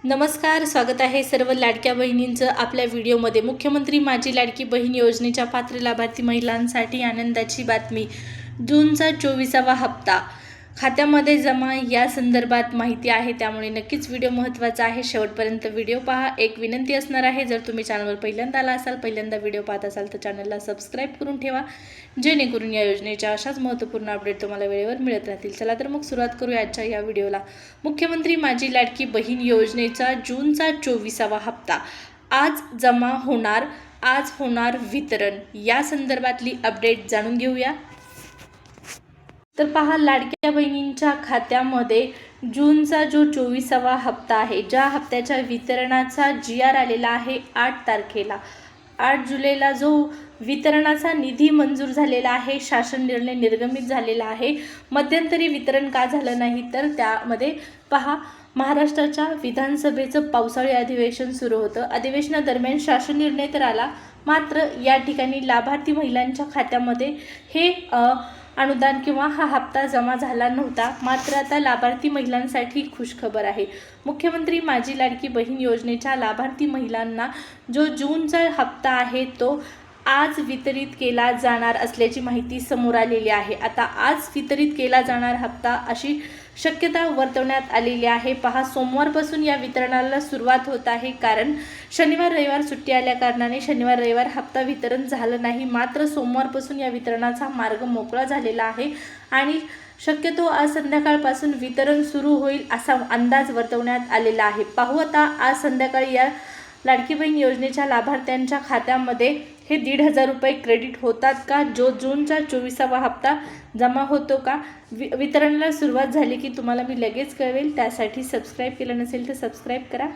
नमस्कार, स्वागत आहे सर्व लाडक्या बहिणींचं आपल्या व्हिडिओमध्ये। मुख्यमंत्री माझी लाडकी बहीण योजनेच्या पात्र लाभार्थी महिलांसाठी आनंदाची बातमी। जूनचा 24वा हप्ता खात्यामध्ये जमा या संदर्भात माहिती आहे, त्यामुळे नक्कीच व्हिडिओ महत्त्वाचा आहे। शेवटपर्यंत व्हिडिओ पहा। एक विनंती असणार आहे, जर तुम्ही चॅनलवर पहिल्यांदा आला असाल, पहिल्यांदा व्हिडिओ पाहत असाल तर चॅनलला सबस्क्राईब करून ठेवा, जेणेकरून या योजनेच्या अशाच महत्त्वपूर्ण अपडेट तुम्हाला वेळेवर मिळत राहतील। चला तर मग सुरुवात करूया आजच्या या व्हिडिओला। मुख्यमंत्री माझी लाडकी बहीण योजनेचा जूनचा 24वा हप्ता आज जमा होणार, आज होणार वितरण, या संदर्भातली अपडेट जाणून घेऊया। तर पहा, लाडक्या बहिणींच्या खात्यामध्ये जूनचा जो 24वा हप्ता आहे, ज्या हप्त्याच्या वितरणाचा GR आलेला आहे 8 तारखेला, 8 जुलैला जो वितरणाचा निधी मंजूर झालेला आहे, शासन निर्णय निर्गमित झालेला आहे। मध्यंतरी वितरण का झालं नाही, तर त्यामध्ये पहा, महाराष्ट्राच्या विधानसभेचं पावसाळी अधिवेशन सुरू होतं। अधिवेशनादरम्यान शासन निर्णय तर आला, मात्र या ठिकाणी लाभार्थी महिलांच्या खात्यामध्ये हे अनुदान किंवा हा हप्ता जमा झाला नव्हता। मात्र आता लाभार्थी महिलांसाठी खुशखबर आहे। मुख्यमंत्री माझी लाडकी बहीण योजनेच्या लाभार्थी महिलांना जो जूनचा हप्ता आहे तो आज वितरित केला जाणार असल्याची माहिती समोर आलेली आहे। आता आज वितरित केला जाणार हप्ता अशी शक्यता वर्तवण्यात आलेली आहे। पहा, सोमवारपासून या वितरणाला सुरुवात होत आहे, कारण शनिवार रविवार सुट्टी आल्या कारणाने शनिवार रविवार हप्ता वितरण झालं नाही। मात्र सोमवारपासून या वितरणाचा मार्ग मोकळा झालेला आहे आणि शक्यतो आज संध्याकाळपासून वितरण सुरू होईल असा अंदाज वर्तवण्यात आलेला आहे। पाहू आता आज संध्याकाळी या लाडकी बहीण योजनेच्या लाभार्थ्यांच्या खात्यामध्ये हे 1,500 रुपये क्रेडिट होतात का, जो जूनचा 24वा हप्ता जमा होतो का, वितरणाला सुरुवात झाली की तुम्हाला मी लगेच कळवेल। त्यासाठी सबस्क्राईब केलं नसेल तर सबस्क्राईब करा।